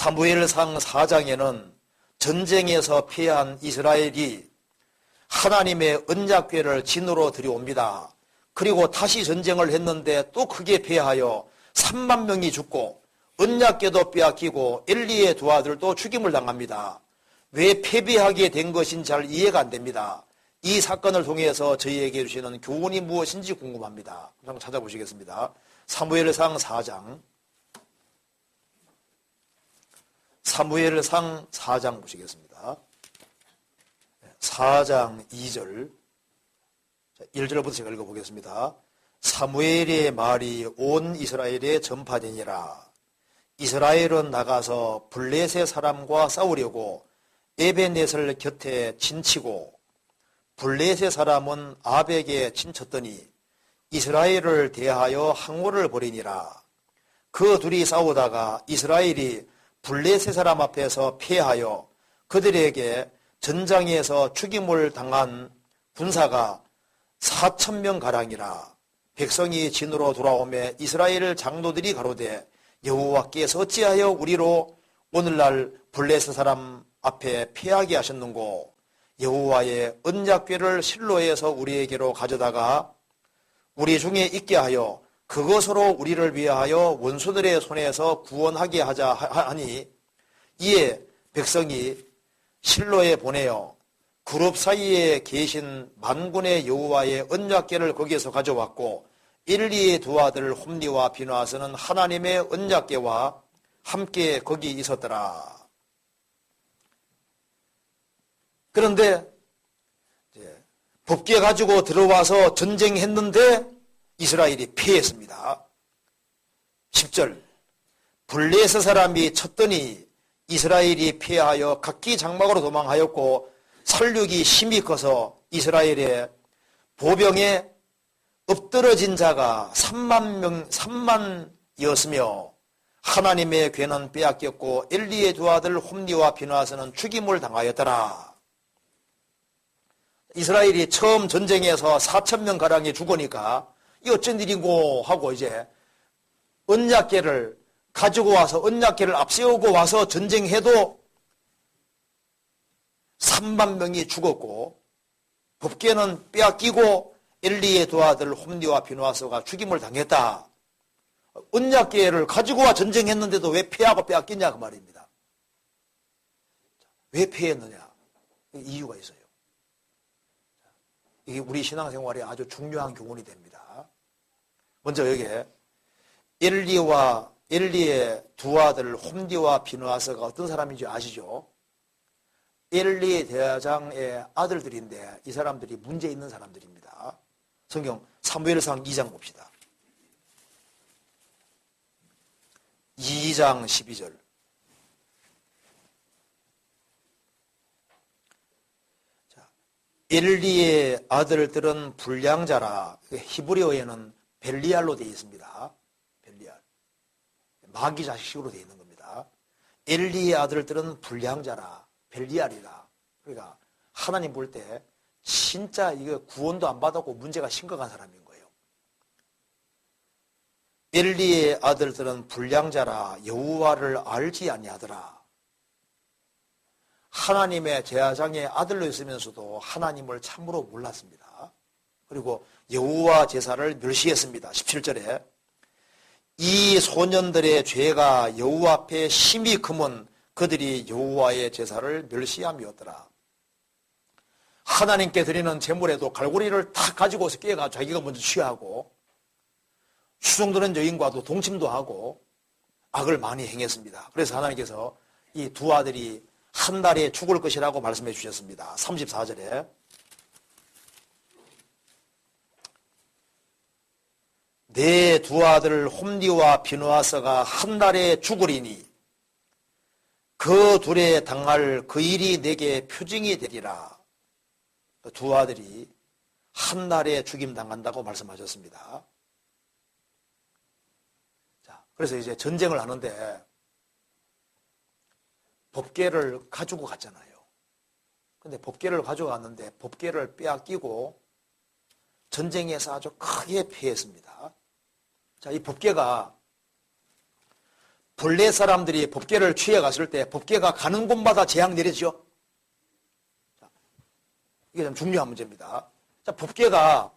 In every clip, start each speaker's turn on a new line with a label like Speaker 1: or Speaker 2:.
Speaker 1: 사무엘상 4장에는 전쟁에서 패한 이스라엘이 하나님의 언약궤를 진으로 들여옵니다. 그리고 다시 전쟁을 했는데 또 크게 패하여 3만 명이 죽고 언약궤도 빼앗기고 엘리의 두 아들도 죽임을 당합니다. 왜 패배하게 된 것인지 잘 이해가 안 됩니다. 이 사건을 통해서 저희에게 주시는 교훈이 무엇인지 궁금합니다. 한번 찾아보시겠습니다. 사무엘상 4장. 사무엘상 4장 보시겠습니다. 4장 2절 1절부터 제가 읽어보겠습니다. 사무엘의 말이 온 이스라엘에 전파되니라. 이스라엘은 나가서 블레셋 사람과 싸우려고 에베넷을 곁에 진치고 블레셋 사람은 아벡에 진쳤더니 이스라엘을 대하여 항오를 벌이니라. 그 둘이 싸우다가 이스라엘이 블레셋 사람 앞에서 패하여 그들에게 전장에서 죽임을 당한 군사가 4,000명 가량이라. 백성이 진으로 돌아오매 이스라엘 장로들이 가로되 여호와께서 어찌하여 우리로 오늘날 블레셋 사람 앞에 패하게 하셨는고. 여호와의 언약궤를 실로에서 우리에게로 가져다가 우리 중에 있게 하여 그것으로 우리를 위하여 원수들의 손에서 구원하게 하자 하니, 이에 백성이 실로에 보내어 그룹 사이에 계신 만군의 여호와의 언약궤를 거기에서 가져왔고 엘리의 두 아들 홈니와 비누아스는 하나님의 언약궤와 함께 거기 있었더라. 그런데 법궤 가지고 들어와서 전쟁했는데 이스라엘이 패했습니다. 10절 블레셋 사람이 쳤더니 이스라엘이 패하여 각기 장막으로 도망하였고 살육이 심히 커서 이스라엘의 보병에 엎드러진 자가 3만이었으며 하나님의 궤는 빼앗겼고 엘리의 두 아들 홈니와 비누아스는 죽임을 당하였더라. 이스라엘이 처음 전쟁에서 4,000명 가량이 죽으니까 이 어쩐 일이고 하고 이제 언약궤를 가지고 와서 언약궤를 앞세우고 와서 전쟁해도 3만 명이 죽었고 법궤는 빼앗기고 엘리의 두 아들 홈니와 비누아스가 죽임을 당했다. 언약궤를 가지고 와 전쟁했는데도 왜 패하고 빼앗기냐 그 말입니다. 왜 패했느냐? 이유가 있어요. 이게 우리 신앙생활에 아주 중요한 교훈이 됩니다. 먼저 여기에 엘리의 두 아들 홈니와 비누아스가 어떤 사람인지 아시죠? 엘리 대장의 아들들인데 이 사람들이 문제 있는 사람들입니다. 성경 사무엘상 2장 봅시다. 2장 12절. 엘리의 아들들은 불량자라. 히브리어에는 벨리알로 되어 있습니다. 벨리알. 마귀 자식식으로 되어 있는 겁니다. 엘리의 아들들은 불량자라. 벨리알이라. 그러니까 하나님 볼 때 진짜 이거 구원도 안 받았고 문제가 심각한 사람인 거예요. 엘리의 아들들은 불량자라. 여호와를 알지 아니하더라. 하나님의 제사장의 아들로 있으면서도 하나님을 참으로 몰랐습니다. 그리고 여호와 제사를 멸시했습니다. 17절에 이 소년들의 죄가 여호와 앞에 심히 크면 그들이 여호와의 제사를 멸시함이었더라. 하나님께 드리는 제물에도 갈고리를 다 가지고서 깨가 자기가 먼저 취하고 수종드는 여인과도 동침도 하고 악을 많이 행했습니다. 그래서 하나님께서 이 두 아들이 한 달에 죽을 것이라고 말씀해 주셨습니다. 34절에 내 두 아들 홈니와 비누아스가 한 달에 죽으리니 그 둘에 당할 그 일이 내게 표징이 되리라. 두 아들이 한 달에 죽임당한다고 말씀하셨습니다. 자, 그래서 이제 전쟁을 하는데 법궤를 가지고 갔잖아요. 근데 법궤를 가져갔는데 법궤를 빼앗기고 전쟁에서 아주 크게 패했습니다. 자, 이 법궤가 블레셋 사람들이 법궤를 취해갔을 때 법궤가 가는 곳마다 재앙 내리죠. 이게 좀 중요한 문제입니다. 자, 법궤가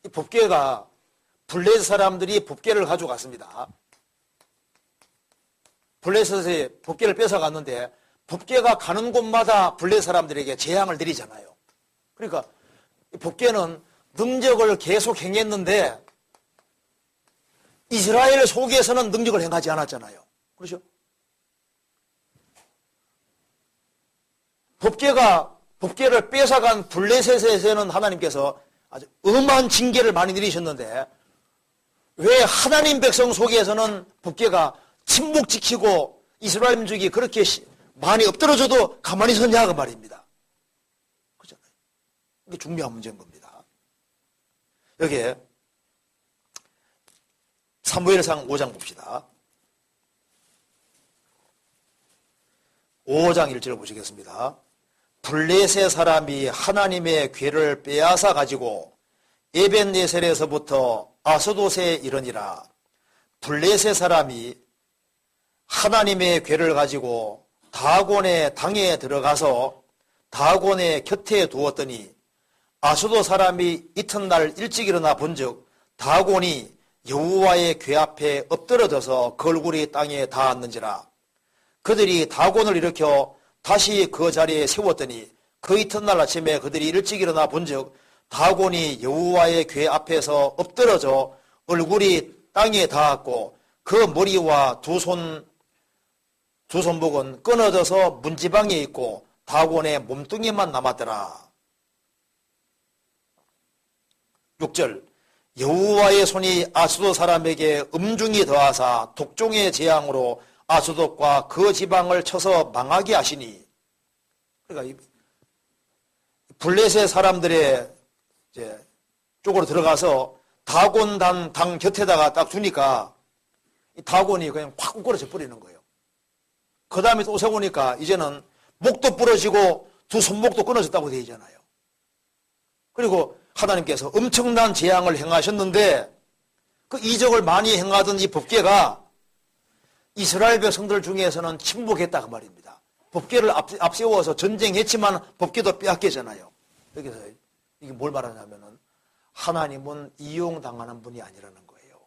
Speaker 1: 이 법궤가 블레셋 사람들이 법궤를 가져갔습니다. 블레셋에 법궤를 뺏어갔는데 법궤가 가는 곳마다 블레셋 사람들에게 재앙을 내리잖아요. 그러니까 법궤는 능력을 계속 행했는데 이스라엘 속에서는 능력을 행하지 않았잖아요. 그렇죠? 법궤를 뺏어간 블레셋에서는 하나님께서 아주 엄한 징계를 많이 내리셨는데 왜 하나님 백성 속에서는 법궤가 침묵지키고 이스라엘 민족이 그렇게 많이 엎드러져도 가만히 섰냐 그 말입니다. 그렇잖아요. 이게 중요한 문제인 겁니다. 여기에 사무엘상 5장 봅시다. 5장 1절을 보시겠습니다. 블레셋 사람이 하나님의 궤를 빼앗아 가지고 에벤네셀에서부터 아스돗에 이르니라. 블레셋 사람이 하나님의 궤를 가지고 다곤의 당에 들어가서 다곤의 곁에 두었더니 아스돗 사람이 이튿날 일찍 일어나 본즉 다곤이 여호와의 궤 앞에 엎드러져서 그 얼굴이 땅에 닿았는지라. 그들이 다곤을 일으켜 다시 그 자리에 세웠더니 그 이튿날 아침에 그들이 일찍 일어나 본즉 다곤이 여호와의 궤 앞에서 엎드러져 얼굴이 땅에 닿았고 그 머리와 두 손목은 끊어져서 문지방에 있고 다곤의 몸뚱이만 남았더라. 6절 여호와의 손이 아스돗 사람에게 음중이 더하사 독종의 재앙으로 아스돗과 그 지방을 쳐서 망하게 하시니. 그러니까 블레셋 사람들의 이제 쪽으로 들어가서 다곤 당 곁에다가 딱 두니까 이 다곤이 그냥 확 우그러져 버리는 거예요. 그 다음에 또 세우니까 이제는 목도 부러지고 두 손목도 끊어졌다고 되어 있잖아요. 그리고 하나님께서 엄청난 재앙을 행하셨는데 그 이적을 많이 행하던 이 법궤가 이스라엘 백성들 중에서는 침묵했다 그 말입니다. 법궤를 앞세워서 전쟁했지만 법궤도 빼앗기잖아요. 여기서 이게 뭘 말하냐면은 하나님은 이용당하는 분이 아니라는 거예요.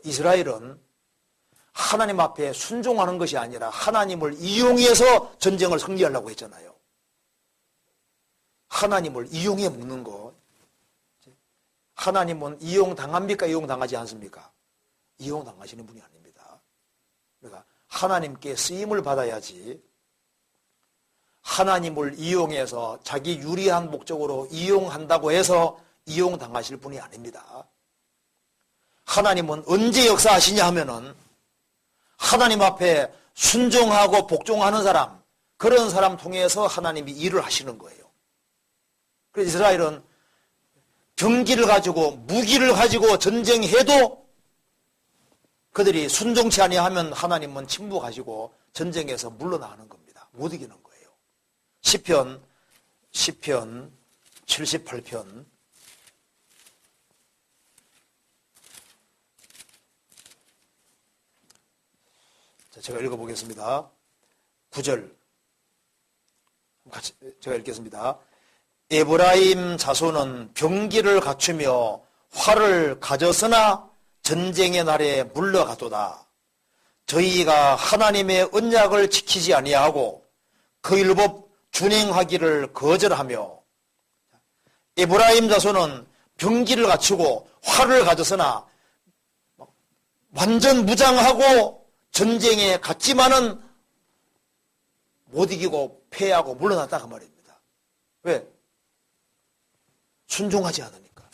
Speaker 1: 이스라엘은 하나님 앞에 순종하는 것이 아니라 하나님을 이용해서 전쟁을 승리하려고 했잖아요. 하나님을 이용해 먹는 거. 하나님은 이용당합니까? 이용당하지 않습니까? 이용당하시는 분이 아닙니다. 그러니까 하나님께 쓰임을 받아야지 하나님을 이용해서 자기 유리한 목적으로 이용한다고 해서 이용당하실 분이 아닙니다. 하나님은 언제 역사하시냐 하면은 하나님 앞에 순종하고 복종하는 사람, 그런 사람 통해서 하나님이 일을 하시는 거예요. 그래서 이스라엘은 병기를 가지고 무기를 가지고 전쟁해도 그들이 순종치 아니하면 하나님은 침묵하시고 전쟁에서 물러나는 겁니다. 못 이기는 거예요. 시편 78편 제가 읽어보겠습니다. 9절 같이 제가 읽겠습니다. 에브라임 자손은 병기를 갖추며 활을 가졌으나 전쟁의 날에 물러가도다. 저희가 하나님의 언약을 지키지 아니하고 그 율법 준행하기를 거절하며. 에브라임 자손은 병기를 갖추고 활을 가졌으나 완전 무장하고 전쟁에 갔지만은 못 이기고 패하고 물러났다 그 말입니다. 왜? 순종하지 않으니까.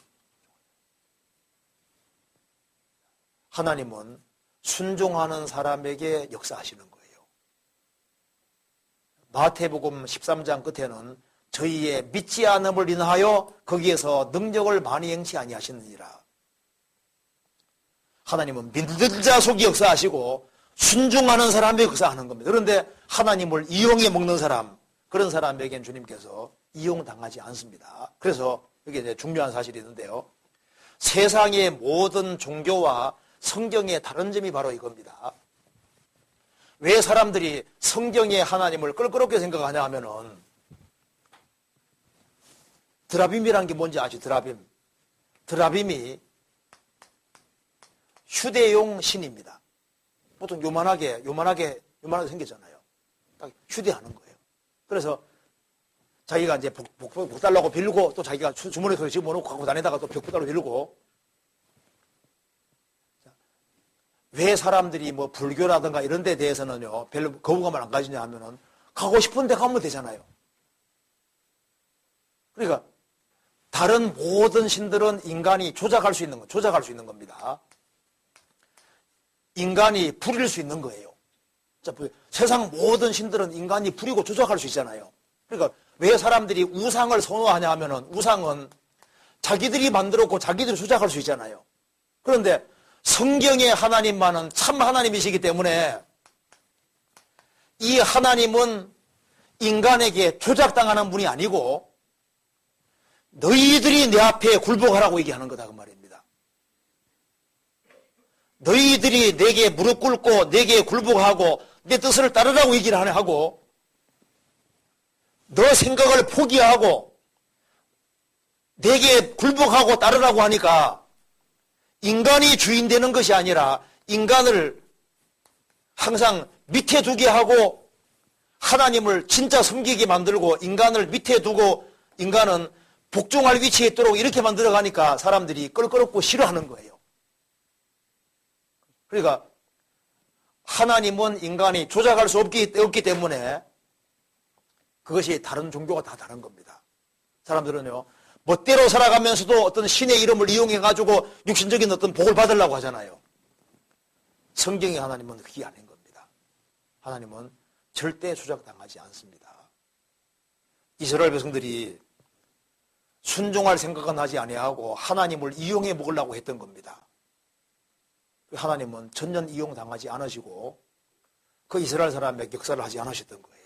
Speaker 1: 하나님은 순종하는 사람에게 역사하시는 거예요. 마태복음 13장 끝에는 저희의 믿지 않음을 인하여 거기에서 능력을 많이 행치 아니하시느니라. 하나님은 믿는 자 속에 역사하시고 순종하는 사람에게 역사하는 겁니다. 그런데 하나님을 이용해 먹는 사람, 그런 사람에게는 주님께서 이용당하지 않습니다. 그래서 이게 이제 중요한 사실이 있는데요. 세상의 모든 종교와 성경의 다른 점이 바로 이겁니다. 왜 사람들이 성경의 하나님을 껄끄럽게 생각하냐 하면은 드라빔이라는 게 뭔지 아시죠? 드라빔. 드라빔이 휴대용 신입니다. 보통 요만하게 생겼잖아요. 딱 휴대하는 거예요. 그래서 자기가 이제 복 달라고 빌고 또 자기가 주머니에 집어넣고 갖고 다니다가 또 복 달라고 빌고. 왜 사람들이 뭐 불교라든가 이런 데 대해서는요, 별로 거부감을 안 가지냐 하면은 가고 싶은 데 가면 되잖아요. 그러니까 다른 모든 신들은 인간이 조작할 수 있는 겁니다. 인간이 부릴 수 있는 거예요. 세상 모든 신들은 인간이 부리고 조작할 수 있잖아요. 그러니까 왜 사람들이 우상을 선호하냐 하면은 우상은 자기들이 만들었고 자기들이 조작할 수 있잖아요. 그런데 성경의 하나님만은 참 하나님이시기 때문에 이 하나님은 인간에게 조작당하는 분이 아니고 너희들이 내 앞에 굴복하라고 얘기하는 거다 그 말입니다. 너희들이 내게 무릎 꿇고 내게 굴복하고 내 뜻을 따르라고 얘기를 하고 너 생각을 포기하고 내게 굴복하고 따르라고 하니까 인간이 주인 되는 것이 아니라 인간을 항상 밑에 두게 하고 하나님을 진짜 섬기게 만들고 인간을 밑에 두고 인간은 복종할 위치에 있도록 이렇게 만들어 가니까 사람들이 껄끄럽고 싫어하는 거예요. 그러니까 하나님은 인간이 조작할 수 없기 때문에 그것이 다른 종교가 다 다른 겁니다. 사람들은요, 멋대로 살아가면서도 어떤 신의 이름을 이용해가지고 육신적인 어떤 복을 받으려고 하잖아요. 성경의 하나님은 그게 아닌 겁니다. 하나님은 절대 조작당하지 않습니다. 이스라엘 백성들이 순종할 생각은 하지 아니하고 하나님을 이용해 먹으려고 했던 겁니다. 하나님은 전혀 이용당하지 않으시고 그 이스라엘 사람의 역사를 하지 않으셨던 거예요.